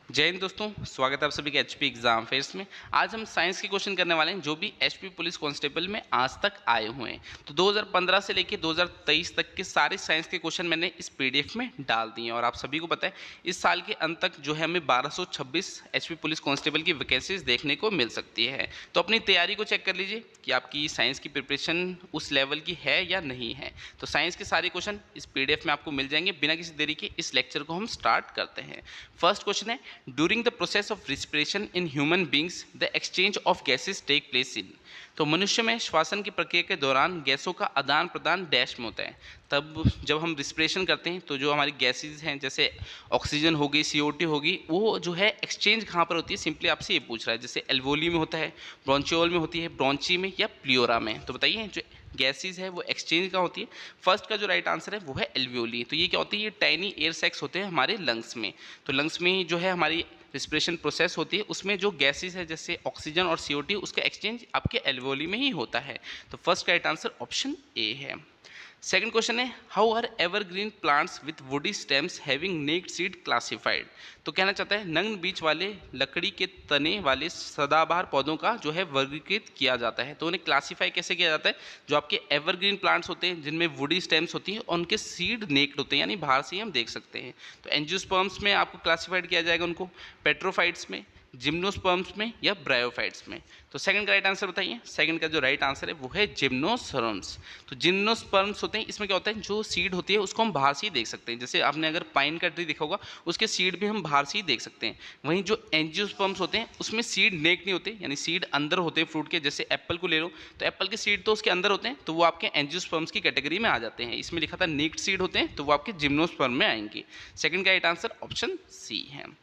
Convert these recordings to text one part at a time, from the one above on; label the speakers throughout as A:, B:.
A: जय हिंद दोस्तों, स्वागत है आप सभी के एचपी एग्जाम फेयर्स में। आज हम साइंस के क्वेश्चन करने वाले हैं जो भी एचपी पुलिस कांस्टेबल में आज तक आए हुए हैं। तो 2015 से लेकर 2023 तक के सारे साइंस के क्वेश्चन मैंने इस पीडीएफ में डाल दिए हैं और आप सभी को पता है इस साल के अंत तक जो है हमें 1226 एचपी पुलिस कांस्टेबल की वैकेंसीज देखने को मिल सकती है। तो अपनी तैयारी को चेक कर लीजिए कि आपकी साइंस की प्रिपरेशन उस लेवल की है या नहीं है। तो साइंस के सारे क्वेश्चन इस पीडीएफ में आपको मिल जाएंगे। बिना किसी देरी के इस लेक्चर को हम स्टार्ट करते हैं। फर्स्ट क्वेश्चन है, during the process of respiration in human beings the exchange of gases take place in. तो मनुष्य में श्वसन की प्रक्रिया के दौरान गैसों का आदान प्रदान डैश में होता है। तब जब हम रिस्पिरेशन करते हैं तो जो हमारी गैसेज हैं जैसे ऑक्सीजन होगी, CO2 होगी, वो जो है एक्सचेंज कहाँ पर होती है, सिंपली आपसे ये पूछ रहा है। जैसे एल्वोली में होता है, ब्रोंचियोल में होती है, ब्रोंची में या प्लियोरा में। तो बताइए जो गैसेज है वो एक्सचेंज कहाँ होती है। फर्स्ट का जो राइट आंसर है वो है एल्वियोली। तो ये क्या होती है, ये टाइनी एयर सैक्स होते हैं हमारे लंग्स में। तो लंग्स में जो है हमारी रिस्पिरेशन प्रोसेस होती है, उसमें जो गैसेज है जैसे ऑक्सीजन और CO2 उसका एक्सचेंज आपके एल्वियोली में ही होता है। तो फर्स्ट का राइट आंसर ऑप्शन ए है। सेकंड क्वेश्चन है, how are evergreen plants with woody stems having naked seed classified. तो कहना चाहता है नग्न बीज वाले लकड़ी के तने वाले सदाबहार पौधों का जो है वर्गीकृत किया जाता है। तो उन्हें क्लासिफाई कैसे किया जाता है, जो आपके एवरग्रीन प्लांट्स होते हैं जिनमें वुडी स्टेम्स होती हैं और उनके सीड नेक्ड होते हैं, यानी बाहर से ही हम देख सकते हैं। तो एंजियोस्पर्म्स में आपको क्लासिफाइड किया जाएगा उनको, पेट्रोफाइट्स में, जिम्नोस्पर्म्स में या ब्रायोफाइट्स में। तो सेकंड का राइट आंसर बताइए। सेकंड का जो राइट आंसर है वो है जिम्नोस्पर्म्स। तो जिम्नोस्पर्म्स होते हैं, इसमें क्या होता है, जो सीड होती है उसको हम बाहर से ही देख सकते हैं। जैसे आपने अगर पाइन का ट्री देखा होगा उसके सीड भी हम बाहर से ही देख सकते हैं। वहीं जो एंजियोस्पर्म्स होते हैं उसमें सीड नेक नहीं होते, यानी सीड अंदर होते हैं फ्रूट के। जैसे एप्पल को ले लो तो एप्पल के सीड तो उसके अंदर होते हैं, तो वो आपके एंजियोस्पर्म्स की कैटेगरी में आ जाते हैं। इसमें लिखा था नेक्ड सीड होते हैं, तो वो आपके जिम्नोस्पर्म में आएंगे। सेकंड का राइट आंसर ऑप्शन सी है।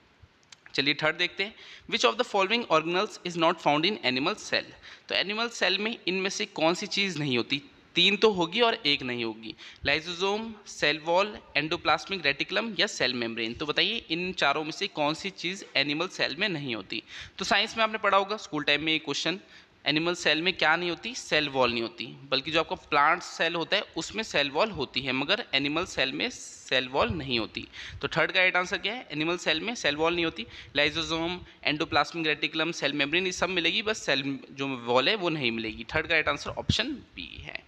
A: चलिए थर्ड देखते हैं, which of the following organelles is not found in animal cell. तो एनिमल सेल में इनमें से कौन सी चीज़ नहीं होती, तीन तो होगी और एक नहीं होगी। Lysosome, cell wall, endoplasmic reticulum या सेल मेम्ब्रेन। तो बताइए इन चारों में से कौन सी चीज़ एनिमल सेल में नहीं होती। तो साइंस में आपने पढ़ा होगा स्कूल टाइम में ये क्वेश्चन, एनिमल सेल में क्या नहीं होती, सेल वॉल नहीं होती, बल्कि जो आपका प्लांट सेल होता है उसमें सेल वॉल होती है, मगर एनिमल सेल में सेल वॉल नहीं होती। तो थर्ड का राइट आंसर क्या है, एनिमल सेल में सेल वॉल नहीं होती। Lysosome, endoplasmic reticulum, cell membrane ये सब मिलेगी, बस सेल जो वॉल है वो नहीं मिलेगी। थर्ड का राइट आंसर ऑप्शन बी है।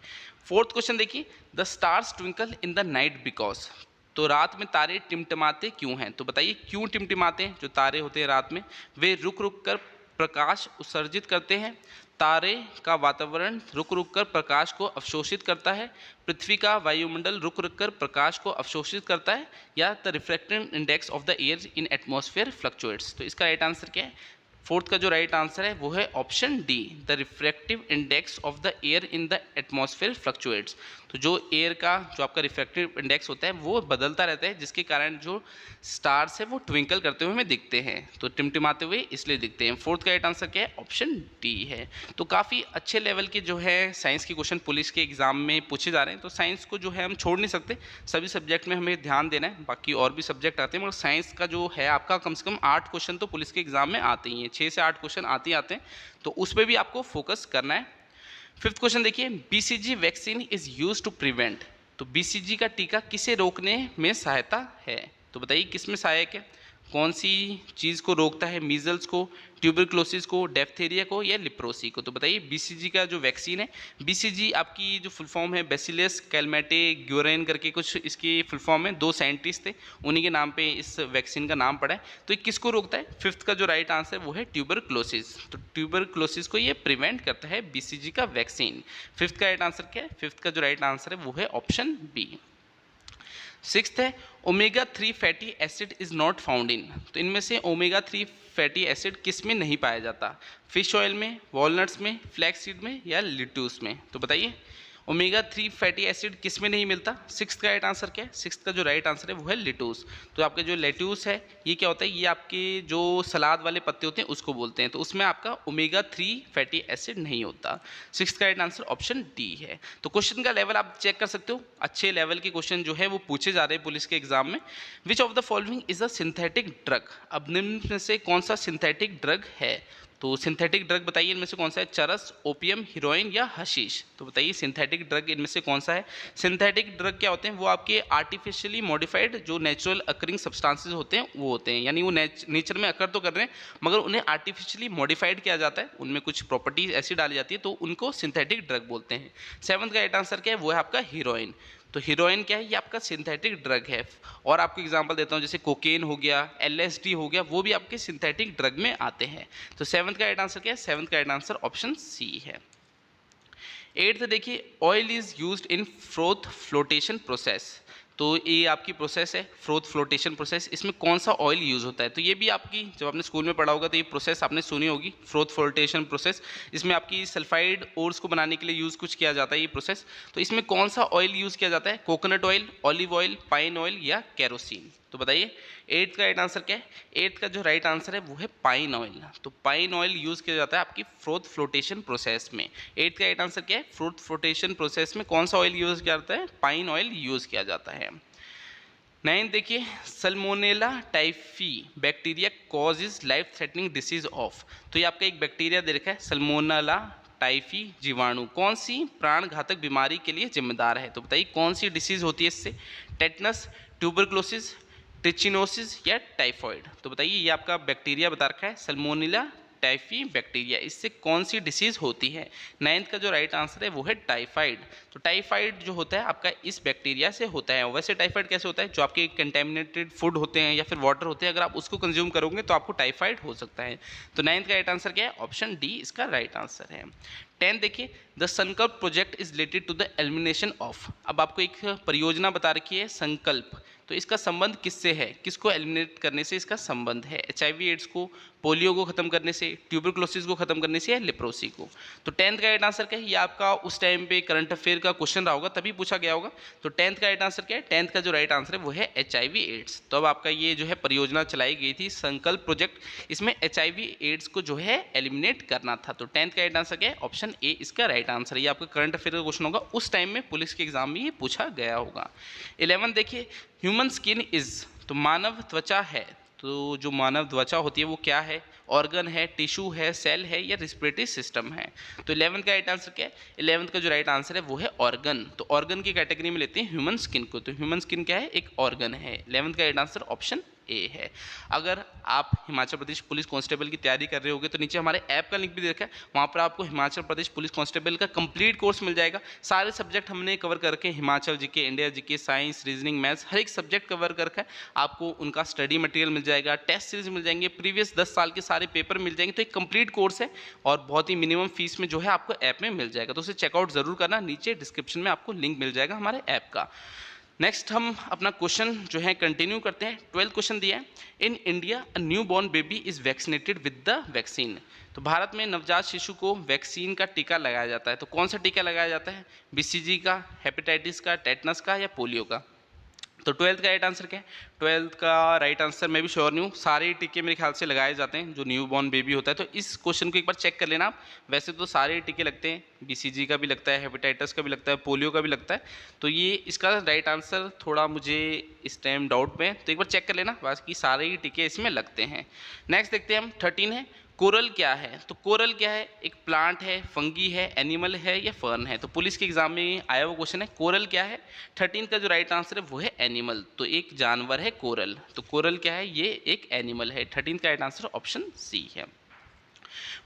A: फोर्थ क्वेश्चन देखिए, the stars twinkle in the night because. तो रात में तारे टिमटिमाते क्यों हैं। तो बताइए क्यों टिमटिमाते हैं। जो तारे होते हैं रात में वे रुक रुक कर प्रकाश उत्सर्जित करते हैं। तारे का वातावरण रुक रुक कर प्रकाश को अवशोषित करता है। पृथ्वी का वायुमंडल रुक रुक कर प्रकाश को अवशोषित करता है। या the refractive index of the air in atmosphere fluctuates. तो इसका राइट आंसर क्या है। फोर्थ का जो राइट आंसर है वो है option D, the refractive index of the air in the atmosphere fluctuates. तो जो एयर का जो आपका रिफ्रैक्टिव इंडेक्स होता है वो बदलता रहता है, जिसके कारण जो स्टार्स है वो ट्विंकल करते हुए हमें दिखते हैं, तो टिमटिमाते हुए इसलिए दिखते हैं। फोर्थ का राइट आंसर क्या है, ऑप्शन डी है। तो काफ़ी अच्छे लेवल के जो है साइंस के क्वेश्चन पुलिस के एग्जाम में पूछे जा रहे हैं। तो साइंस को जो है हम छोड़ नहीं सकते, सभी सब्जेक्ट में हमें ध्यान देना है। बाकी और भी सब्जेक्ट आते हैं, मगर साइंस का जो है आपका कम से कम 8 क्वेश्चन तो पुलिस के एग्जाम में आते ही हैं, 6 से 8 क्वेश्चन आते ही आते हैं, तो उस पर भी आपको फोकस करना है। फिफ्थ क्वेश्चन देखिए, BCG vaccine is used to prevent. तो BCG का टीका किसे रोकने में सहायता है। तो बताइए किस में सहायक है, कौन सी चीज़ को रोकता है, मीजल्स को, ट्यूबरक्लोसिस को, डेफ्थेरिया को या लिप्रोसी को। तो बताइए BCG का जो वैक्सीन है, BCG आपकी जो फुल फॉर्म है बेसिलस कैलमेटे-ग्योरेन करके कुछ इसकी फुल फॉर्म है, 2 साइंटिस्ट थे उन्हीं के नाम पे इस वैक्सीन का नाम पड़ा है। तो ये किसको रोकता है, फिफ्थ का जो राइट आंसर वो है ट्यूबरक्लोसिस। तो ट्यूबरक्लोसिस को ये प्रिवेंट करता है BCG का वैक्सीन। फिफ्थ का राइट आंसर क्या है, फिफ्थ का जो राइट आंसर है वो है ऑप्शन बी। सिक्स्थ है, omega 3 fatty acid is not found इन। तो इनमें से ओमेगा 3 फैटी एसिड किस में नहीं पाया जाता, फिश ऑयल में, वॉलनट्स में, फ्लैक्स सीड में या लिट्यूस में। तो बताइए ओमेगा 3 फैटी एसिड किस में नहीं मिलता। सिक्स्थ का राइट आंसर क्या है, सिक्स्थ का जो राइट आंसर है वो है लिट्यूस। तो आपका जो लेट्यूस है ये क्या होता है, ये आपके जो सलाद वाले पत्ते होते हैं उसको बोलते हैं, तो उसमें आपका ओमेगा 3 फैटी एसिड नहीं होता। सिक्स्थ का राइट आंसर ऑप्शन डी है। तो क्वेश्चन का लेवल आप चेक कर सकते हो, अच्छे लेवल के क्वेश्चन जो है वो पूछे जा रहे हैं पुलिस के एग्जाम में। विच of the following is a synthetic drug. अब निम्न में से कौन सा सिंथेटिक ड्रग है। तो सिंथेटिक ड्रग बताइए इनमें से कौन सा है, चरस, ओपियम, हीरोइन या हशीश। तो बताइए सिंथेटिक ड्रग इनमें से कौन सा है। सिंथेटिक ड्रग क्या होते हैं, वो आपके आर्टिफिशियली मॉडिफाइड जो नेचुरल अकरिंग सब्सटेंसेस होते हैं वो होते हैं, यानी वो नेचर में अकर तो कर रहे हैं मगर उन्हें आर्टिफिशियली मॉडिफाइड किया जाता है, उनमें कुछ प्रॉपर्टीज ऐसी डाली जाती है तो उनको सिंथेटिक ड्रग बोलते हैं। सेवंथ का राइट आंसर क्या है, वो है आपका हीरोइन। तो हीरोइन क्या है, ये आपका सिंथेटिक ड्रग है। और आपको एग्जांपल देता हूँ, जैसे कोकेन हो गया, एलएसडी हो गया, वो भी आपके सिंथेटिक ड्रग में आते हैं। तो सेवंथ का राइट आंसर क्या है, सेवंथ का राइट आंसर ऑप्शन सी है। एट्थ देखिए, oil is used in froth flotation process. तो ये आपकी प्रोसेस है फ्रोथ फ्लोटेशन प्रोसेस, इसमें कौन सा ऑयल यूज़ होता है। तो ये भी आपकी जब आपने स्कूल में पढ़ा होगा तो ये प्रोसेस आपने सुनी होगी, फ्रोथ फ्लोटेशन प्रोसेस। इसमें आपकी सल्फाइड ओर्स को बनाने के लिए यूज़ कुछ किया जाता है ये प्रोसेस। तो इसमें कौन सा ऑयल यूज़ किया जाता है, coconut oil, olive oil, pine oil या केरोसिन। तो बताइए एट्थ का राइट आंसर क्या है। एट्थ का जो राइट आंसर है वो है पाइन ऑयल। तो पाइन ऑयल यूज़ किया जाता है आपकी फ्रोथ फ्लोटेशन प्रोसेस में। एट्थ का राइट आंसर क्या है, फ्रोथ फ्लोटेशन प्रोसेस में कौन सा ऑयल यूज़ किया जाता है, पाइन ऑयल यूज़ किया जाता है। नाइन देखिए, Salmonella typhi bacteria causes life threatening disease of. तो ये आपका एक बैक्टीरिया दे रखा है सल्मोनेला टाइफी जीवाणु, कौन सी प्राण घातक बीमारी के लिए जिम्मेदार है। तो बताइए कौन सी डिसीज होती है इससे, टेटनस, ट्यूबरक्लोसिस, टिचिनोसिस या टाइफॉइड। तो बताइए ये आपका बैक्टीरिया बता रखा है सल्मोनेला टाइफी बैक्टीरिया, इससे कौन सी डिसीज होती है। नाइन्थ का जो राइट आंसर है वो है टाइफाइड। तो टाइफाइड जो होता है आपका इस बैक्टीरिया से होता है। वैसे टाइफाइड कैसे होता है, जो आपके कंटेमिनेटेड फूड होते हैं या फिर वाटर होते हैं, अगर आप उसको कंज्यूम करोगे तो आपको टाइफाइड हो सकता है। तो नाइन्थ का राइट आंसर क्या है, ऑप्शन डी इसका राइट आंसर है। 10 देखिए, the Sankalp project is related to the elimination of. अब आपको एक परियोजना बता रखी है संकल्प, तो इसका संबंध किससे है, किसको एलिमिनेट करने से इसका संबंध है, एचआईवी एड्स को, पोलियो को खत्म करने से, ट्यूबरक्लोसिस को खत्म करने से या लेप्रोसी को। तो 10th का राइट आंसर क्या है, ये आपका उस टाइम पे करंट अफेयर का क्वेश्चन रहा होगा तभी पूछा गया होगा। तो 10th का राइट आंसर क्या है, 10th का जो राइट आंसर है वो है एचआईवी एड्स। तो अब आपका ये जो है परियोजना चलाई गई थी संकल्प प्रोजेक्ट, इसमें एचआईवी एड्स को जो है एलिमिनेट करना था। तो 10th का राइट आंसर क्या है, ऑप्शन ए इसका राइट आंसर है। ये आपका करंट अफेयर का क्वेश्चन होगा, उस टाइम में पुलिस के एग्जाम में ये पूछा गया होगा। 11 देखिए, ह्यूमन स्किन इज, तो मानव त्वचा है। तो जो मानव त्वचा होती है वो क्या है, ऑर्गन है, टिश्यू है, सेल है या रिस्पिरेटरी सिस्टम है। तो 11th का राइट आंसर क्या है, 11th का जो राइट आंसर है वो है ऑर्गन। तो ऑर्गन की कैटेगरी में लेते हैं ह्यूमन स्किन को। तो ह्यूमन स्किन क्या है, एक ऑर्गन है। 11th का राइट आंसर ऑप्शन ए है। अगर आप हिमाचल प्रदेश पुलिस कांस्टेबल की तैयारी कर रहे होगे तो नीचे हमारे ऐप का लिंक भी देखा है, वहाँ पर आपको हिमाचल प्रदेश पुलिस कांस्टेबल का कंप्लीट कोर्स मिल जाएगा। सारे सब्जेक्ट हमने कवर करके, Himachal GK, India GK, science, reasoning, maths, हर एक सब्जेक्ट कवर करके आपको उनका स्टडी मटेरियल मिल जाएगा, टेस्ट सीरीज मिल जाएंगे, प्रीवियस 10 साल के सारे पेपर मिल जाएंगे। तो एक कंप्लीट कोर्स है और बहुत ही मिनिमम फीस में जो है आपको ऐप में मिल जाएगा। तो उसे चेकआउट जरूर करना, नीचे डिस्क्रिप्शन में आपको लिंक मिल जाएगा हमारे ऐप का। नेक्स्ट हम अपना क्वेश्चन जो है कंटिन्यू करते हैं। 12th क्वेश्चन दिया है, in India a new born baby is vaccinated with the vaccine. तो भारत में नवजात शिशु को वैक्सीन का टीका लगाया जाता है। तो कौन सा टीका लगाया जाता है, बीसीजी का, हेपेटाइटिस का, टेटनस का या पोलियो का। तो 12th का राइट आंसर क्या है, 12th का राइट आंसर मैं भी श्योर नहीं हूँ, सारे टीके मेरे ख्याल से लगाए जाते हैं जो न्यू बॉर्न बेबी होता है। तो इस क्वेश्चन को एक बार चेक कर लेना आप। वैसे तो सारे टीके लगते हैं, बीसीजी का भी लगता है, हेपेटाइटिस का भी लगता है, पोलियो का भी लगता है। तो ये इसका राइट आंसर थोड़ा मुझे इस टाइम डाउट में, तो एक बार चेक कर लेना, बाकी सारे ही टीके इसमें लगते हैं। नेक्स्ट देखते हैं हम, 13 है, कोरल क्या है। तो कोरल क्या है, एक प्लांट है, फंगी है, एनिमल है या फर्न है। तो पुलिस के एग्जाम में आया हुआ क्वेश्चन है, कोरल क्या है। 13 का जो राइट आंसर है वो है एनिमल। तो एक जानवर है कोरल। तो कोरल क्या है, ये एक एनिमल है। 13 का राइट आंसर ऑप्शन सी है।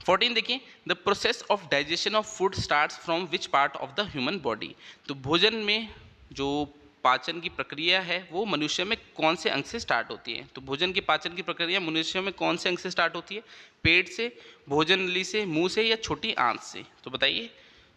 A: 14 देखिए, the process of digestion of food starts from which part of the human body. तो भोजन में जो पाचन की प्रक्रिया है वो मनुष्य में कौन से अंग से स्टार्ट होती है। तो भोजन की पाचन की प्रक्रिया मनुष्य में कौन से अंग से स्टार्ट होती है, पेट से, भोजन नली से, मुंह से या छोटी आंत से। तो बताइए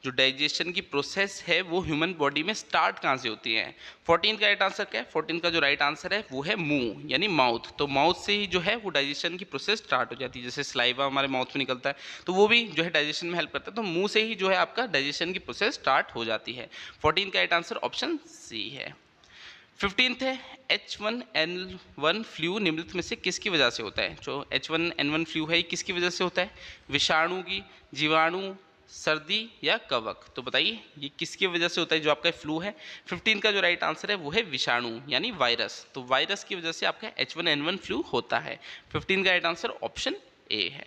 A: जो डाइजेशन की प्रोसेस है वो ह्यूमन बॉडी में स्टार्ट कहाँ से होती है। 14 का राइट आंसर क्या है, 14 का जो राइट आंसर है वो है मुंह यानी माउथ। तो माउथ से ही जो है वो डाइजेशन की प्रोसेस स्टार्ट हो जाती है। जैसे स्लाइवा हमारे माउथ में निकलता है तो वो भी जो है डाइजेशन में हेल्प करता है। तो मुंह से ही जो है आपका डाइजेशन की प्रोसेस स्टार्ट हो जाती है। 14 का राइट आंसर ऑप्शन सी है। 15th है, H1N1 फ्लू निम्नलिखित में से किसकी वजह से होता है। जो H1N1 फ्लू है ये किसकी वजह से होता है, विषाणु की, जीवाणु, सर्दी या कवक। तो बताइए ये किसकी वजह से होता है जो आपका फ्लू है। 15 का जो राइट आंसर है वो है विषाणु यानी वायरस। तो वायरस की वजह से आपका H1N1 फ्लू होता है। 15 का राइट आंसर ऑप्शन ए है।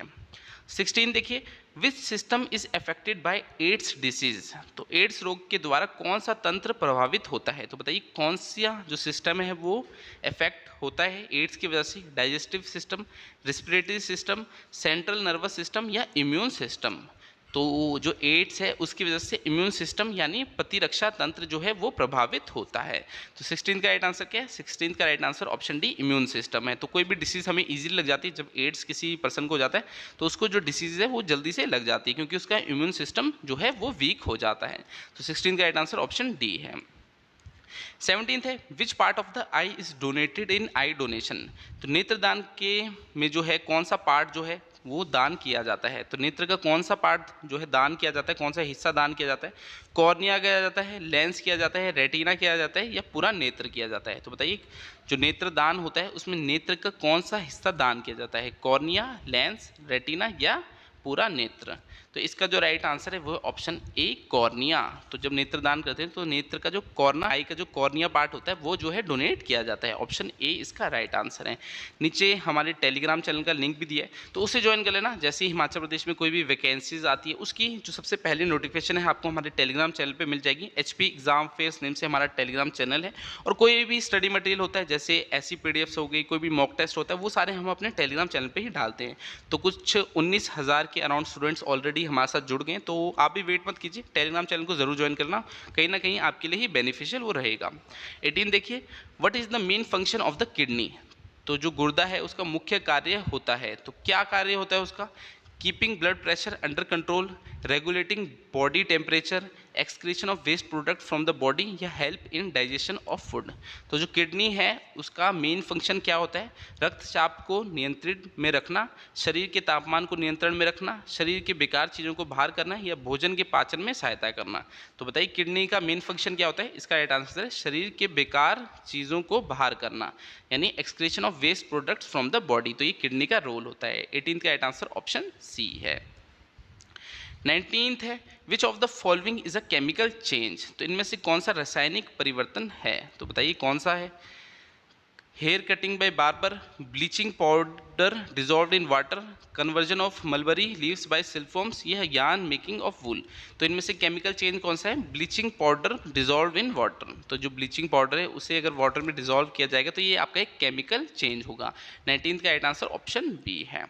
A: 16 देखिए, which system is affected by AIDS disease. तो एड्स रोग के द्वारा कौन सा तंत्र प्रभावित होता है, तो बताइए कौन सा जो सिस्टम है वो अफेक्ट होता है एड्स की वजह से। Digestive system, respiratory system, central nervous system या इम्यून सिस्टम। तो जो एड्स है उसकी वजह से इम्यून सिस्टम यानी प्रतिरक्षा तंत्र जो है वो प्रभावित होता है। तो 16 का राइट आंसर क्या है? 16 का right answer option D immune system है। तो कोई भी डिसीज़ हमें इजीली लग जाती है, जब एड्स किसी पर्सन को हो जाता है तो उसको जो डिसीज़ है वो जल्दी से लग जाती है क्योंकि उसका इम्यून सिस्टम जो है वो वीक हो जाता है। तो 16 का राइट आंसर ऑप्शन डी है। 17th है, which part of the I is donated in I donation. तो नेत्रदान के में जो है कौन सा पार्ट जो है वो दान किया जाता है। तो नेत्र का कौन सा पार्ट जो है दान किया जाता है, कौन सा हिस्सा दान किया जाता है? कॉर्निया किया जाता है, लेंस किया जाता है, रेटिना किया जाता है या पूरा नेत्र किया जाता है? तो बताइए जो नेत्र दान होता है उसमें नेत्र का कौन सा हिस्सा दान किया जाता है? कॉर्निया, लेंस, रेटिना या पूरा नेत्र? तो इसका जो राइट आंसर है वो ऑप्शन ए कॉर्निया। तो जब नेत्र दान करते हैं तो नेत्र का जो कॉर्ना आई का जो कॉर्निया पार्ट होता है वो जो है डोनेट किया जाता है। ऑप्शन ए इसका राइट आंसर है। नीचे हमारे टेलीग्राम चैनल का लिंक भी दिया है तो उसे ज्वाइन कर लेना। जैसे ही हिमाचल प्रदेश में कोई भी वैकेंसीज आती है उसकी जो सबसे पहले नोटिफिकेशन है आपको हमारे टेलीग्राम चैनल पर मिल जाएगी। HP एग्जाम फेयर्स नेम से हमारा टेलीग्राम चैनल है। और कोई भी स्टडी मटेरियल होता है जैसे ऐसी PDFs हो गई, कोई भी मॉक टेस्ट होता है, वो सारे हम अपने टेलीग्राम चैनल पर ही डालते हैं। तो कुछ 19,000 के अराउंड स्टूडेंट्स ऑलरेडी हमारे साथ जुड़ गए, तो आप भी वेट मत कीजिए, टेलीग्राम चैनल को जरूर ज्वाइन करना, कहीं ना कहीं आपके लिए ही बेनिफिशियल वो रहेगा। 18 देखिए, what is the main function of the kidney. तो जो गुर्दा है उसका मुख्य कार्य होता है, तो क्या कार्य होता है उसका? Keeping blood pressure under control, regulating body temperature, excretion of waste product from the body या help in digestion of food. तो जो किडनी है उसका मेन फंक्शन क्या होता है? रक्तचाप को नियंत्रित में रखना, शरीर के तापमान को नियंत्रण में रखना, शरीर के बेकार चीज़ों को बाहर करना या भोजन के पाचन में सहायता करना। तो बताइए किडनी का मेन फंक्शन क्या होता है? इसका राइट आंसर है शरीर के बेकार चीज़ों को बाहर करना, यानी excretion of waste products from the body. तो ये किडनी का रोल होता है। 18 का राइट आंसर ऑप्शन सी है। 19th है, which of the following is a chemical change. तो इनमें से कौन सा रासायनिक परिवर्तन है? तो बताइए कौन सा है? Hair cutting by barber, bleaching powder dissolve in water, conversion of mulberry leaves by silkworms या यार्न मेकिंग ऑफ वूल। तो इनमें से केमिकल चेंज कौन सा है? Bleaching powder dissolve in water. तो जो ब्लीचिंग पाउडर है उसे अगर वाटर में डिजॉल्व किया जाएगा तो ये आपका एक केमिकल चेंज होगा। 19th का राइट आंसर ऑप्शन बी है।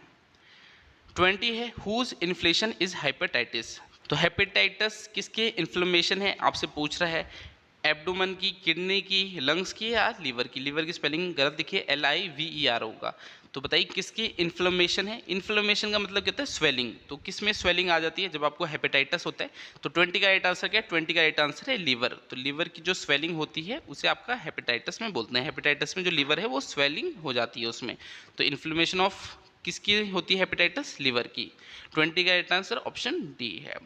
A: 20 है, हुज इन्फ्लेशन इज हेपेटाइटिस। तो हेपेटाइटिस किसके इन्फ्लेमेशन है आपसे पूछ रहा है? एब्डोमन की, किडनी की, लंग्स की या लीवर की? लीवर की स्पेलिंग गलत दिखिए, LIVER होगा। तो बताइए किसकी इन्फ्लेमेशन है? इन्फ्लेमेशन का मतलब क्या होता है? स्वेलिंग। तो किस में स्वेलिंग आ जाती है जब आपको हेपेटाइटिस होता है? तो 20 का राइट आंसर क्या है? 20 का राइट आंसर है लीवर। तो लीवर की जो स्वेलिंग होती है उसे आपका हेपेटाइटिस में बोलते हैं। हेपेटाइटिस में जो लीवर है वो स्वेलिंग हो जाती है उसमें। तो इन्फ्लेमेशन ऑफ किसकी होती है हेपेटाइटिस? लीवर की। 20 का राइट आंसर ऑप्शन डी है।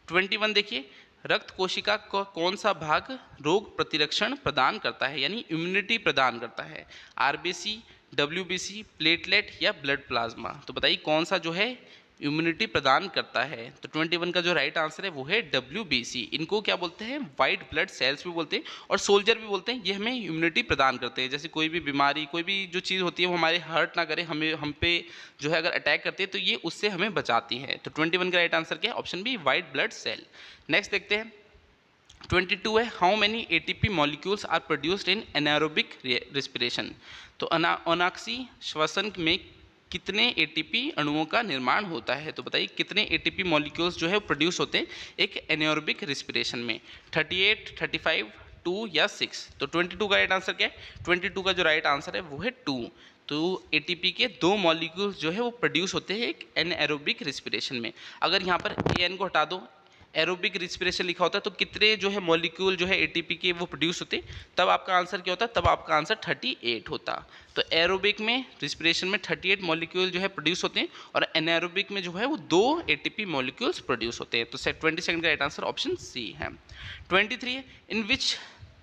A: 21 देखिए, रक्त कोशिका का कौन सा भाग रोग प्रतिरक्षण प्रदान करता है, यानी इम्यूनिटी प्रदान करता है? RBC, WBC, प्लेटलेट या ब्लड प्लाज्मा? तो बताइए कौन सा जो है इम्यूनिटी प्रदान करता है? तो 21 का जो राइट आंसर है वो है WBC। इनको क्या बोलते हैं? वाइट ब्लड सेल्स भी बोलते हैं और सोल्जर भी बोलते हैं। ये हमें इम्यूनिटी प्रदान करते हैं। जैसे कोई भी बीमारी, कोई भी जो चीज़ होती है वो हमारे हर्ट ना करे, हम पे जो है अगर अटैक करती है तो ये उससे हमें बचाती है। तो 21 का राइट आंसर क्या है? Option B, white blood cell. Next देखते हैं 22 है, how many ATP molecules are produced in anaerobic respiration. तो अनाक्सी श्वसन में कितने ATP अणुओं का निर्माण होता है? तो बताइए कितने ATP मॉलिक्यूल्स जो है प्रोड्यूस होते हैं एक एनारोबिक रेस्पिरेशन में? 38, 35, 2 या 6? तो 22 का राइट आंसर क्या है? 22 का जो राइट आंसर है वो है 2। तो ATP के 2 मॉलिक्यूल्स जो है वो प्रोड्यूस होते हैं एक एनारोबिक रेस्पिरेशन में। अगर यहाँ पर AN को हटा दो, एरोबिक रिस्पिरेशन लिखा होता है, तो कितने जो है मॉलिक्यूल जो है ATP के वो प्रोड्यूस होते, तब आपका आंसर क्या होता? तब आपका आंसर 38 होता। तो एरोबिक में रिस्पिरेशन में 38 मॉलिक्यूल जो है प्रोड्यूस होते हैं और एनारोबिक में जो है वो 2 ATP मॉलिक्यूल्स प्रोड्यूस होते हैं। तो 22 का राइट आंसर ऑप्शन सी है। 23 in which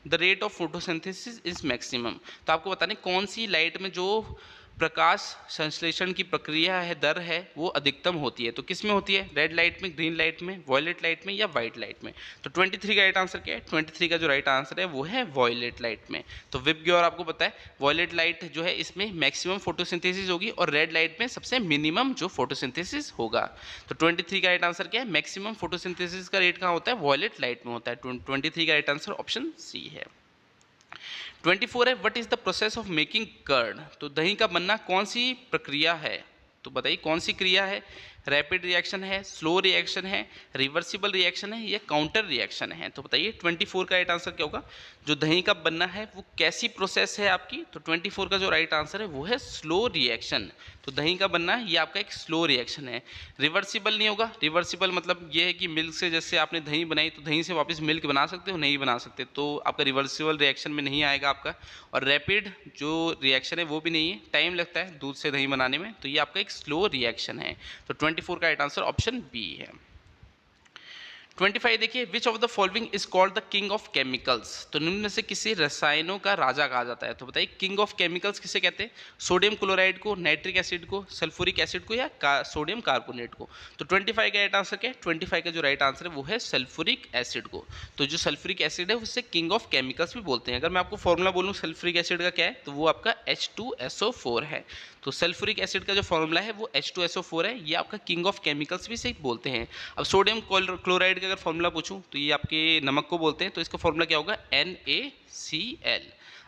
A: the rate of photosynthesis is maximum. तो आपको बताने कौन सी लाइट में जो प्रकाश संश्लेषण की प्रक्रिया है, दर है, वो अधिकतम होती है। तो किस में होती है? रेड लाइट में, ग्रीन लाइट में, वॉयलेट लाइट में या वाइट लाइट में। तो 23 का राइट आंसर क्या है? 23 का जो राइट आंसर है वो है वॉयलेट लाइट में। तो विबग्योर आपको पता है वॉयलेट लाइट जो है इसमें मैक्सिमम फोटोसिंथेसिस होगी और रेड लाइट में सबसे मिनिमम जो फोटोसिंथेसिस होगा। तो 23 का राइट आंसर क्या है? मैक्सिमम फोटोसिंथेसिस का रेट कहाँ होता है? वॉयलेट लाइट में होता है। 23 का राइट आंसर ऑप्शन सी है। 24 है what is the process of making curd. तो दही का बनना कौन सी प्रक्रिया है? तो बताइए कौन सी क्रिया है? रैपिड रिएक्शन है, स्लो रिएक्शन है, रिवर्सिबल रिएक्शन है या काउंटर रिएक्शन है? तो बताइए 24 का राइट आंसर क्या होगा? जो दही का बनना है वो कैसी प्रोसेस है आपकी? तो 24 का जो राइट आंसर है वो है स्लो रिएक्शन। तो दही का बनना ये आपका एक स्लो रिएक्शन है। रिवर्सिबल नहीं होगा। रिवर्सिबल मतलब ये है कि मिल्क से जैसे आपने दही बनाई तो दही से वापस मिल्क बना सकते हो? नहीं बना सकते, तो आपका रिवर्सिबल रिएक्शन में नहीं आएगा आपका। और रैपिड जो रिएक्शन है वो भी नहीं है, टाइम लगता है दूध से दही बनाने में, तो ये आपका एक स्लो रिएक्शन है। तो 24 का राइट आंसर ऑप्शन बी है। 25 देखिए विच of the following is called the king of chemicals. तो निम्न में से किसी रसायनों का राजा कहा जाता है। तो बताइए किंग ऑफ केमिकल्स किसे कहते हैं? सोडियम क्लोराइड को, नाइट्रिक एसिड को, सल्फ्यूरिक एसिड को या सोडियम कार्बोनेट को। तो 25 का राइट आंसर क्या है? 25 का जो राइट आंसर है वो है सल्फ्यूरिक एसिड को। तो जो सल्फ्यूरिक एसिड है उससे किंग ऑफ केमिकल्स भी बोलते हैं। अगर मैं आपको फॉर्मूला बोलूँ सल्फ्यूरिक एसिड का क्या है तो वो आपका H2SO4 है। तो सल्फ्यूरिक एसिड का जो फॉर्मूला है वो H2SO4 है, ये आपका किंग ऑफ केमिकल्स भी से बोलते हैं। अब सोडियम क्लोराइड का अगर फॉर्मूला पूछूं तो ये आपके नमक को बोलते हैं, तो इसका फॉर्मूला क्या होगा? NaCl।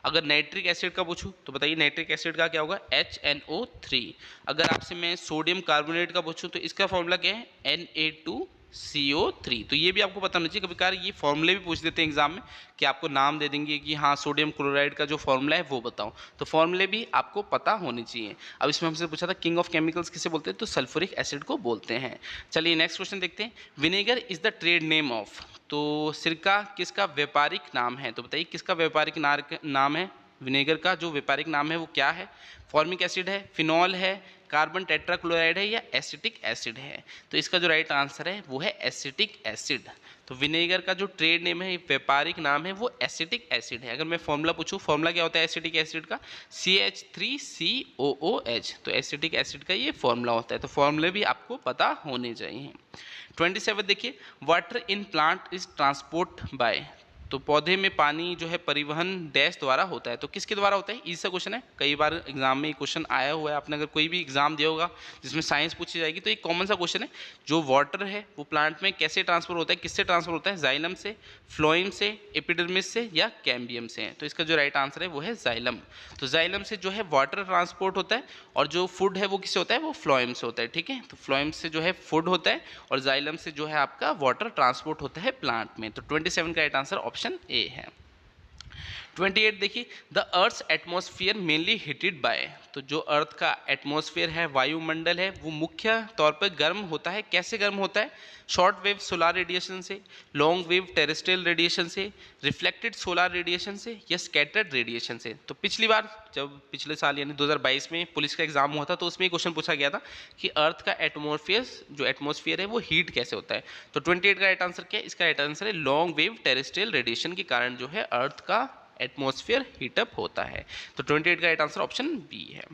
A: अगर नाइट्रिक एसिड का पूछूं तो बताइए नाइट्रिक एसिड का क्या होगा? HNO3। अगर आपसे मैं सोडियम कार्बोनेट का पूछूं तो इसका फॉर्मूला क्या है? Na2CO3। तो ये भी आपको पता होना चाहिए। कभी कभार ये फॉर्मूले भी पूछ देते हैं एग्जाम में कि आपको नाम दे देंगे कि हाँ सोडियम क्लोराइड का जो फॉर्मूला है वो बताओ, तो फॉर्मूले भी आपको पता होने चाहिए। अब इसमें हमसे पूछा था किंग ऑफ केमिकल्स किसे बोलते हैं? तो सल्फ्यूरिक एसिड को बोलते हैं। चलिए नेक्स्ट क्वेश्चन देखते हैं। Vinegar is the trade name of. तो सिरका किसका व्यापारिक नाम है? तो बताइए किसका व्यापारिक नाम है? विनेगर का जो व्यापारिक नाम है वो क्या है? फॉर्मिक एसिड है, फिनॉल है, कार्बन टेट्राक्लोराइड है या एसिटिक एसिड है? तो इसका जो राइट आंसर है वो है एसिटिक एसिड। तो विनेगर का जो ट्रेड नेम है, व्यापारिक नाम है वो एसिटिक एसिड है। अगर मैं फॉर्मूला पूछूं, फॉर्मूला क्या होता है एसिटिक एसिड का? CH3COOH। तो एसिटिक एसिड का ये फॉर्मूला होता है। तो फॉर्मूले भी आपको पता होने चाहिए। 27 देखिए water in plant is transport bye. तो पौधे में पानी जो है परिवहन डैश द्वारा होता है। तो किसके द्वारा होता है? इसका क्वेश्चन है, कई बार एग्जाम में क्वेश्चन आया हुआ है। आपने अगर कोई भी एग्जाम दिया होगा जिसमें साइंस पूछी जाएगी तो एक कॉमन सा क्वेश्चन है, जो वाटर है वो प्लांट में कैसे ट्रांसफर होता है, किससे ट्रांसफर होता है? जाइलम से, फ्लोएम से, एपिडर्मिस से या कैम्बियम से। तो इसका जो राइट आंसर है वो है जाइलम। तो जाइलम से जो है वाटर ट्रांसपोर्ट होता है और जो फूड है वो किससे होता है? वो फ्लोएम से होता है। ठीक है, तो फ्लोएम से जो है फूड होता है और जाइलम से जो है आपका वाटर ट्रांसपोर्ट होता है प्लांट में। तो 27 का राइट आंसर ऑप्शन ए है। 28 देखिए the earth's atmosphere mainly heated by. तो जो अर्थ का एटमॉस्फेयर है, वायुमंडल है, वो मुख्य तौर पर गर्म होता है। कैसे गर्म होता है? शॉर्ट वेव सोलार रेडिएशन से, लॉन्ग वेव टेरेस्ट्रियल रेडिएशन से, रिफ्लेक्टेड सोलार रेडिएशन से या स्कैटर्ड रेडिएशन से। तो पिछली बार जब पिछले साल यानी 2022 में पुलिस का एग्जाम हुआ था तो उसमें क्वेश्चन पूछा गया था कि अर्थ का एटमॉस्फेयर है वो हीट कैसे होता है। तो 28 का राइट आंसर क्या है? इसका राइट आंसर है लॉन्ग वेव टेरेस्ट्रियल रेडिएशन के कारण जो है अर्थ का एटमॉस्फेयर हीटअप होता है। तो 28 का राइट आंसर ऑप्शन बी है।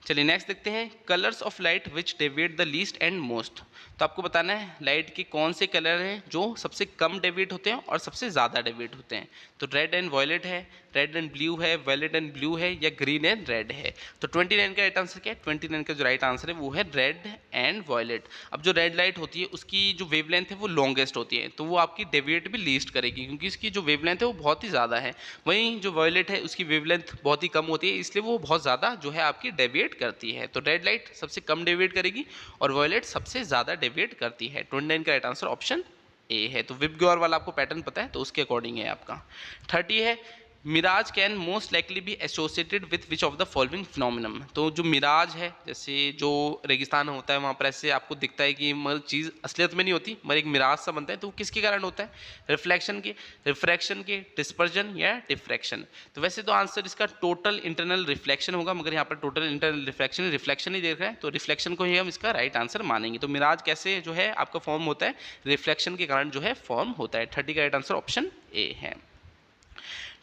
A: चलिए नेक्स्ट देखते हैं colours of light which deviate the least and most. तो आपको बताना है लाइट के कौन से कलर हैं जो सबसे कम डेविएट होते हैं और सबसे ज़्यादा डेविएट होते हैं। तो रेड एंड वॉयलेट है, रेड एंड ब्लू है, वॉयलेट एंड ब्लू है या ग्रीन एंड रेड है। तो 29 का राइट आंसर क्या है? 29 का जो राइट आंसर है वो है रेड एंड वॉयलेट। अब जो रेड लाइट होती है उसकी जो वेवलेंथ है वो लॉन्गेस्ट होती है, तो वो आपकी डेविएट भी लीस्ट करेगी क्योंकि इसकी जो वेवलेंथ है वो बहुत ही ज़्यादा है। वहीं जो वॉयलेट है उसकी वेवलेंथ बहुत ही कम होती है, इसलिए वो बहुत ज़्यादा जो है आपकी डेविएट करती है। तो रेड लाइट सबसे कम डेविएट करेगी और वॉयलेट सबसे ज़्यादा डेविएट करती है। 29 का राइट आंसर ऑप्शन ए है। तो विबग्योर वाला आपको पैटर्न पता है तो उसके अकॉर्डिंग है आपका। 30 है mirage can most likely be associated with which of the following phenomenon. तो जो मिराज है, जैसे जो रेगिस्तान होता है वहाँ पर ऐसे आपको दिखता है कि मगर चीज़ असलियत में नहीं होती मगर एक मिराज सा बनता है, तो वो किसके कारण होता है? रिफ्लेक्शन के, रिफ्रैक्शन के, डिस्पर्जन या डिफ्रैक्शन। तो वैसे तो आंसर इसका टोटल इंटरनल रिफ्लेक्शन होगा, मगर यहाँ पर टोटल इंटरनल रिफ्लेक्शन ही देख रहे हैं तो रिफ्लेक्शन को ही हम इसका राइट आंसर मानेंगे। तो मिराज कैसे जो है आपका फॉर्म होता है? रिफ्लेक्शन के कारण जो है फॉर्म होता है। 30 का राइट आंसर ऑप्शन ए है।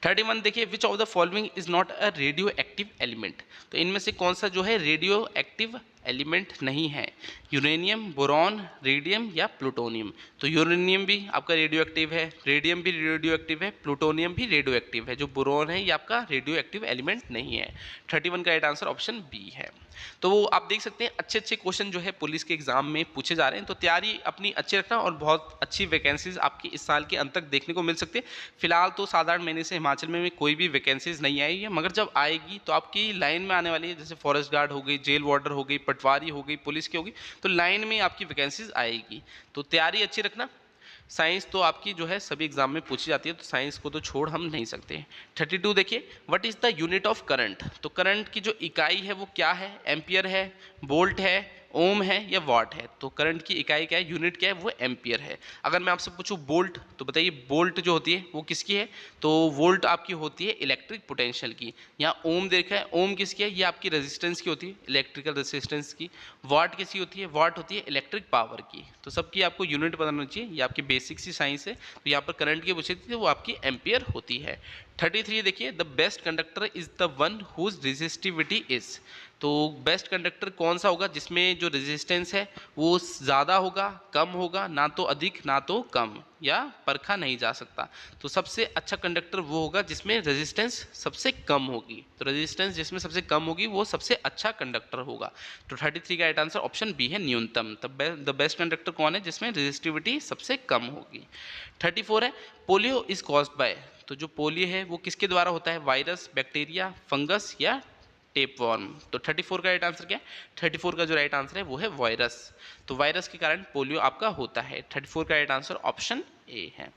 A: 31 देखिए, विच of the following is not a radio active element. तो इनमें से कौन सा जो है रेडियो एक्टिव एलिमेंट नहीं है? यूरेनियम, बोरॉन, रेडियम या प्लूटोनियम। तो यूरेनियम भी आपका रेडियो एक्टिव है, रेडियम भी रेडियो एक्टिव है, प्लूटोनियम भी रेडियो एक्टिव है। जो बोरॉन है ये आपका रेडियो एक्टिव एलिमेंट नहीं है। 31 का राइट आंसर ऑप्शन बी है। तो आप देख सकते हैं अच्छे अच्छे क्वेश्चन जो है पुलिस के एग्जाम में पूछे जा रहे हैं, तो तैयारी अपनी अच्छी रखना और बहुत अच्छी वैकेंसीज आपकी इस साल के अंत तक देखने को मिल सकती है। फिलहाल तो साधारण महीने से हिमाचल में कोई भी वैकेंसीज नहीं आई है, मगर जब आएगी तो आपकी लाइन में आने वाली है, जैसे फॉरेस्ट गार्ड हो गई, जेल वार्डर हो गई, पटवारी हो गई, पुलिस की होगी, तो लाइन में आपकी वैकेंसीज आएगी। तो तैयारी अच्छी रखना। साइंस तो आपकी जो है सभी एग्जाम में पूछी जाती है, तो साइंस को तो छोड़ हम नहीं सकते। 32 देखिए, what is the unit of current. तो करंट की जो इकाई है वो क्या है? एम्पियर है, वोल्ट है, ओम है या वाट है? तो करंट की इकाई क्या है, यूनिट क्या है? वो एम्पियर है। अगर मैं आपसे पूछूं बोल्ट, तो बताइए बोल्ट जो होती है वो किसकी है? तो वोल्ट आपकी होती है इलेक्ट्रिक पोटेंशियल की। यहाँ ओम देखा है, ओम किसकी है? ये आपकी रेजिस्टेंस की होती है, इलेक्ट्रिकल रेजिस्टेंस की। वाट किसकी होती है? वाट होती है इलेक्ट्रिक पावर की। तो सबकी आपको यूनिट पता होना चाहिए, ये आपकी बेसिक सी साइंस है। तो यहाँ पर करंट की पूछी थी, वो आपकी एम्पियर होती है। 33 देखिए, the best conductor is the one whose resistivity is. तो बेस्ट कंडक्टर कौन सा होगा जिसमें जो रेजिस्टेंस है वो ज़्यादा होगा, कम होगा, ना तो अधिक ना तो कम, या परखा नहीं जा सकता। तो सबसे अच्छा कंडक्टर वो होगा जिसमें रेजिस्टेंस सबसे कम होगी। तो रेजिस्टेंस जिसमें सबसे कम होगी वो सबसे अच्छा कंडक्टर होगा। तो 33 का राइट आंसर ऑप्शन बी है, न्यूनतम। द बेस्ट कंडक्टर कौन है? जिसमें रेजिस्टिविटी सबसे कम होगी। 34 है, पोलियो इज कॉज्ड बाय। तो जो पोलियो है वो किसके द्वारा होता है? वायरस, बैक्टीरिया, फंगस या टेपवॉर्म। तो 34 का राइट आंसर क्या है? 34 का जो राइट आंसर है वो है वायरस। तो वायरस के कारण पोलियो आपका होता है। 34 का राइट आंसर ऑप्शन ए है।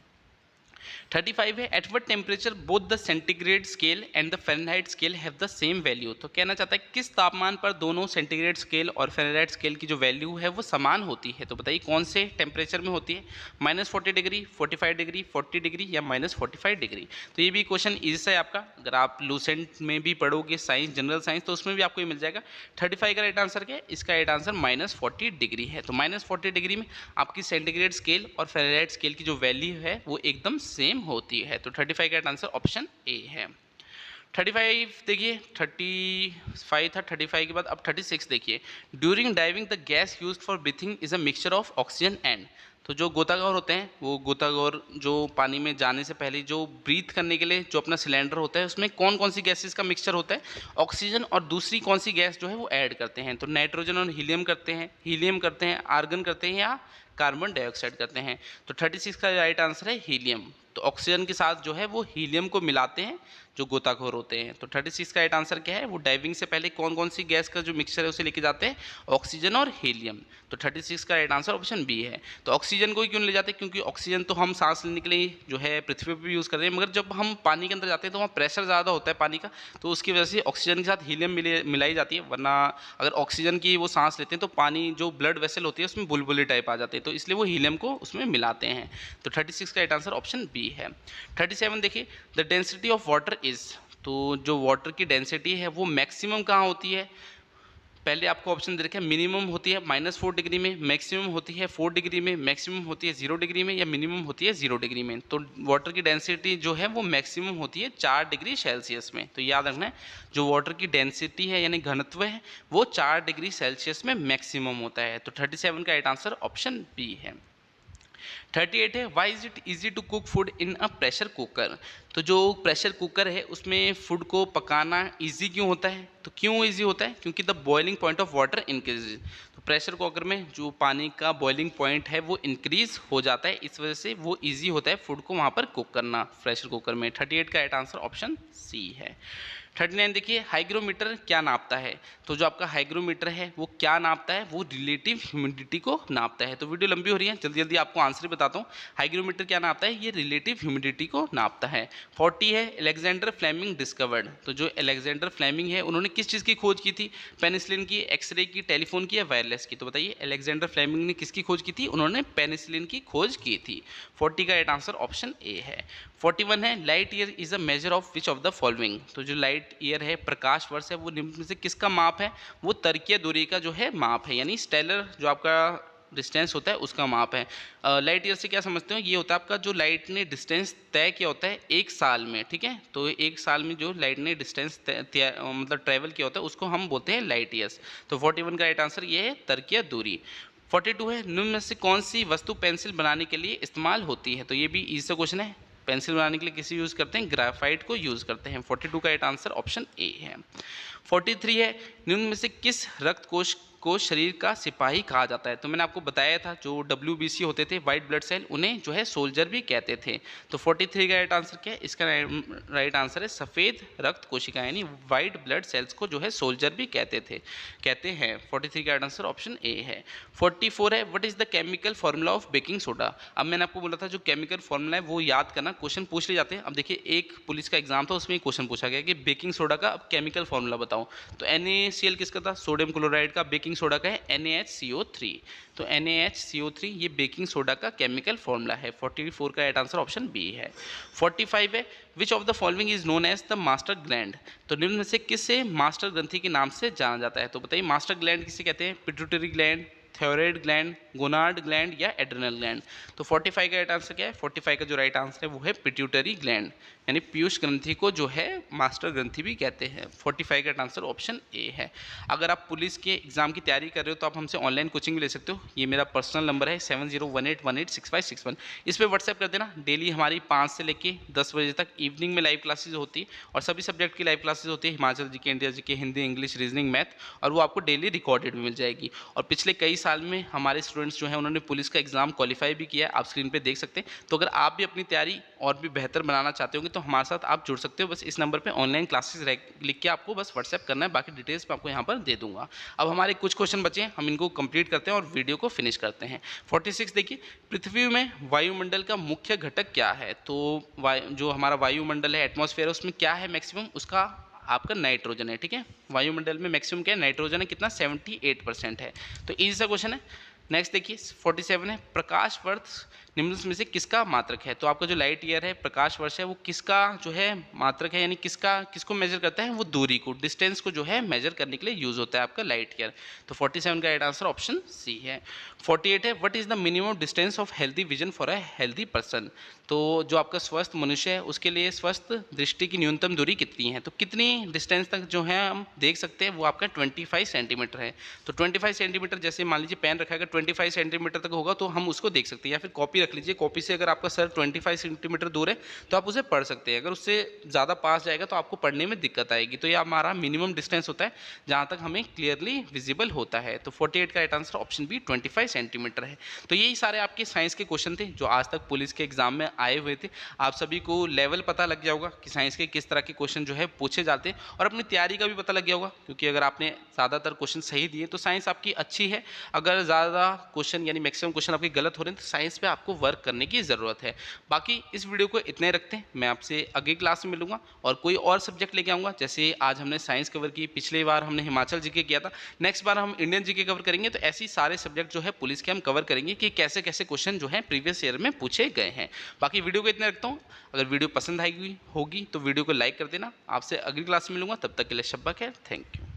A: 35 है, at what temperature both the centigrade scale and the Fahrenheit scale have the same value. तो कहना चाहता है किस तापमान पर दोनों सेंटीग्रेड स्केल और फ़ारेनहाइट स्केल की जो वैल्यू है वो समान होती है। तो बताइए कौन से टेम्परेचर में होती है? -40 डिग्री, 45 डिग्री, 40 डिग्री या -45 डिग्री। तो ये भी क्वेश्चन ईजी सा है आपका। अगर आप लूसेंट में भी पढ़ोगे साइंस, जनरल साइंस, तो उसमें भी आपको ये मिल जाएगा। 35 का राइट आंसर क्या है? इसका राइट आंसर -40 डिग्री है। तो -40 डिग्री में आपकी सेंटीग्रेड स्केल और फ़ारेनहाइट स्केल की जो वैल्यू है वो एकदम सेम होती है। तो 35 का आंसर ऑप्शन ए है। 35 देखिए, 35 था 35 के बाद अब 36 देखिए, during diving the gas used for breathing is a mixture of oxygen and. तो जो गोताखोर होते हैं वो गोताखोर जो पानी में जाने से पहले जो ब्रीथ करने के लिए जो अपना सिलेंडर होता है उसमें कौन कौन सी गैसेस का मिक्सचर होता है? ऑक्सीजन और दूसरी कौन सी गैस जो है वो ऐड करते हैं? तो नाइट्रोजन और हीलियम करते हैं, आर्गन करते हैं या कार्बन डाइऑक्साइड करते हैं। तो 36 का राइट आंसर है हीलियम। तो ऑक्सीजन के साथ जो है वो हीलियम को मिलाते हैं जो गोताखोर होते हैं। तो 36 का राइट आंसर क्या है? वो डाइविंग से पहले कौन कौन सी गैस का जो मिक्सचर है उसे लेके जाते हैं? ऑक्सीजन और हीलियम। तो 36 का राइट आंसर ऑप्शन बी है। तो ऑक्सीजन को ही क्यों ले जाते हैं? क्योंकि ऑक्सीजन तो हम सांस लेने के लिए जो है पृथ्वी पर भी यूज़ करते हैं, मगर जब हम पानी के अंदर जाते हैं तो वहाँ प्रेशर ज़्यादा होता है पानी का, तो उसकी वजह से ऑक्सीजन के साथ हीलियम मिलाई जाती है। वरना अगर ऑक्सीजन की वो सांस लेते हैं तो पानी जो ब्लड वेसल होती है उसमें बुलबुले टाइप आ जाते हैं, तो इसलिए वो हीलियम को उसमें मिलाते हैं। तो 36 का राइट आंसर ऑप्शन बी है। 37 देखिए, the density of water is. तो जो वाटर की डेंसिटी है वो मैक्सिमम कहाँ होती है? पहले आपको ऑप्शन दे रखा है, मिनिमम होती है -4 डिग्री में, मैक्सिमम होती है 4 डिग्री में, मैक्सिमम होती है 0 डिग्री में, या मिनिमम होती है 0 डिग्री में। तो वाटर की डेंसिटी जो है वो मैक्सिमम होती है 4 डिग्री सेल्सियस में। तो याद रखना है, जो वाटर की डेंसिटी है यानी घनत्व है वो 4 डिग्री सेल्सियस में मैक्सिमम होता है। तो 37 का राइट आंसर ऑप्शन बी है। 38 है, why is it easy to cook food in a pressure cooker. तो जो प्रेशर कुकर है उसमें फूड को पकाना ईजी क्यों होता है? तो क्यों ईजी होता है? क्योंकि the boiling point of water increase. तो प्रेशर कुकर में जो पानी का बॉइलिंग पॉइंट है वो इंक्रीज हो जाता है, इस वजह से वो ईजी होता है फूड को वहाँ पर कुक करना प्रेशर कुकर में। 38 का राइट आंसर ऑप्शन सी है। 39 देखिए, हाइग्रोमीटर क्या नापता है? तो जो आपका हाइग्रोमीटर है वो क्या नापता है? वो रिलेटिव ह्यूमिडिटी को नापता है। तो वीडियो लंबी हो रही है, जल्दी जल्दी आपको आंसर बताता हूँ। हाइग्रोमीटर क्या नापता है? ये रिलेटिव ह्यूमिडिटी को नापता है। 40 है, अलेक्जेंडर फ्लेमिंग डिस्कवर्ड। तो जो अलेक्जेंडर फ्लेमिंग है उन्होंने किस चीज़ की खोज की थी? पेनिसिलिन की, एक्सरे की, टेलीफोन की या वायरलेस की? तो बताइए अलेक्जेंडर फ्लेमिंग ने किसकी खोज की थी? उन्होंने पेनिसिलिन की खोज की थी। 40 का राइट आंसर ऑप्शन ए है। 41 है, light year is a measure of which of the following. तो जो लाइट ईयर है, प्रकाश वर्ष है, वो निम्न में से किसका माप है? वो तर्कीय दूरी का जो है माप है, यानी स्टेलर जो आपका डिस्टेंस होता है उसका माप है। लाइट ईयर से क्या समझते हो, ये होता है आपका जो लाइट ने डिस्टेंस तय किया होता है एक साल में, ठीक है। तो एक साल में जो लाइट ने डिस्टेंस मतलब ट्रैवल किया होता है उसको हम बोलते हैं लाइट ईयर्स। तो 41 का राइट आंसर ये है तर्क या दूरी। 42 है, निम्न में से कौन सी वस्तु पेंसिल बनाने के लिए इस्तेमाल होती है। तो ये भी इजी सा क्वेश्चन है। पेंसिल बनाने के लिए किसी यूज़ करते हैं, ग्राफाइट को यूज़ करते हैं। 42 का राइट आंसर ऑप्शन ए है। 43 है, निम्न में से किस रक्त कोश को शरीर का सिपाही कहा जाता है। तो मैंने आपको बताया था जो WBC होते थे, वाइट ब्लड सेल, उन्हें जो है सोल्जर भी कहते थे। तो 43 का राइट आंसर क्या है, इसका राइट आंसर है सफ़ेद रक्त कोशिका, यानी वाइट ब्लड सेल्स को जो है सोल्जर भी कहते हैं। 43 का राइट आंसर ऑप्शन ए है। 44 है, what is the chemical formula of baking soda. अब मैंने आपको बोला था जो केमिकल फॉर्मूला है वो याद करना, क्वेश्चन पूछ लिए जाते हैं। अब देखिए एक पुलिस का एग्जाम था, उसमें क्वेश्चन पूछा गया कि बेकिंग सोडा का अब केमिकल फॉर्मूला बताओ। तो NaCl किसका था, सोडियम क्लोराइड का। बेकिंग सोडा का है NaHCO3। तो NaHCO3 ये बेकिंग सोडा का केमिकल फॉर्मूला है। 44 का राइट आंसर ऑप्शन बी है। 45 है, which of the following is known as the master gland. तो निम्न में से किसे मास्टर ग्रंथि के नाम से जाना जाता है। तो बताइए मास्टर ग्लैंड किसे कहते हैं, pituitary gland, thyroid gland, gonad gland या एड्रिनल ग्लैंड। तो 45 का राइट आंसर क्या है, 45 का जो राइट आंसर है वो है पिट्यूटरी ग्लैंड, यानी पीयूष ग्रंथि को जो है मास्टर ग्रंथि भी कहते हैं। 45 का राइट आंसर ऑप्शन ए है। अगर आप पुलिस के एग्जाम की तैयारी कर रहे हो तो आप हमसे ऑनलाइन कोचिंग भी ले सकते हो। ये मेरा पर्सनल नंबर है 7018186561। इस पर व्हाट्सएप कर देना। डेली हमारी 5 से लेके 10 बजे तक इवनिंग में लाइव क्लासेज होती है और सभी सब्जेक्ट की लाइव क्लासेज होती है, Himachal GK, India GK, Hindi, English, reasoning, math, और वो आपको डेली रिकॉर्डेड भी मिल जाएगी। और पिछले कई साल में हमारे स्टूडेंट्स जो हैं उन्होंने पुलिस का एग्जाम क्वालिफाई भी किया है, आप स्क्रीन पे देख सकते हैं। तो अगर आप भी अपनी तैयारी और भी बेहतर बनाना चाहते होंगे तो हमारे साथ आप जुड़ सकते हो। बस इस नंबर पे ऑनलाइन क्लासेस लिख के आपको बस व्हाट्सएप करना है, बाकी डिटेल्स मैं आपको यहाँ पर दे दूंगा। अब हमारे कुछ क्वेश्चन बचे हैं, हम इनको कंप्लीट करते हैं और वीडियो को फिनिश करते हैं। 46 देखिए, पृथ्वी में वायुमंडल का मुख्य घटक क्या है। तो जो हमारा वायुमंडल है, एटमॉस्फेयर है, उसमें क्या है मैक्सिमम, उसका आपका नाइट्रोजन है, ठीक है। वायुमंडल में मैक्सिमम क्या है, नाइट्रोजन है, कितना 78% है। तो इजी सा क्वेश्चन है। नेक्स्ट देखिए 47 है, प्रकाश वर्ष निम्न में से किसका मात्रक है। तो आपका जो लाइट ईयर है, प्रकाश वर्ष है, वो किसका जो है मात्रक है, यानी किसको मेजर करता है, वो दूरी को, डिस्टेंस को जो है मेजर करने के लिए यूज होता है आपका लाइट ईयर। तो 47 का राइट आंसर ऑप्शन सी है। 48 है, what is the minimum distance of healthy vision for a healthy person. तो जो आपका स्वस्थ मनुष्य है उसके लिए स्वस्थ दृष्टि की न्यूनतम दूरी कितनी है। तो कितनी डिस्टेंस तक जो है हम देख सकते हैं, वो आपका 25 सेंटीमीटर है। तो 25 सेंटीमीटर, जैसे मान लीजिए पेन रखा है, अगर 25 सेंटीमीटर तक होगा तो हम उसको देख सकते हैं। या फिर कॉपी रख लीजिए, कॉपी से अगर आपका सर 25 सेंटीमीटर दूर है तो आप उसे पढ़ सकते हैं। अगर उससे ज़्यादा पास जाएगा तो आपको पढ़ने में दिक्कत आएगी। तो ये हमारा मिनिमम डिस्टेंस होता है जहाँ तक हमें क्लियरली विजिबल होता है। तो 48 का right answer option B 25 centimetre है। तो यही सारे आपके साइंस के क्वेश्चन थे जो आज तक पुलिस के एग्जाम में आए हुए थे। आप सभी को लेवल पता लग गया होगा कि साइंस के किस तरह के क्वेश्चन जो है पूछे जाते हैं, और अपनी तैयारी का भी पता लग गया होगा, क्योंकि अगर आपने ज़्यादातर क्वेश्चन सही दिए तो साइंस आपकी अच्छी है। अगर ज़्यादा क्वेश्चन यानी मैक्सिमम क्वेश्चन आपके गलत हो रहे हैं तो साइंस पे आपको वर्क करने की ज़रूरत है। बाकी इस वीडियो को इतने रखते हैं, मैं आपसे अगली क्लास में मिलूंगा और कोई और सब्जेक्ट लेके आऊँगा। जैसे आज हमने साइंस कवर की, पिछली बार हमने हिमाचल जीके किया था, नेक्स्ट बार हम इंडियन जीके कवर करेंगे। तो ऐसे सारे सब्जेक्ट जो है पुलिस के हम कवर करेंगे कि कैसे कैसे क्वेश्चन जो है प्रीवियस ईयर में पूछे गए हैं। बाकी वीडियो को इतने रखता हूँ। अगर वीडियो पसंद आई होगी तो वीडियो को लाइक कर देना। आपसे अगली क्लास में मिलूंगा, तब तक के लिए शब्बा खैर, थैंक यू।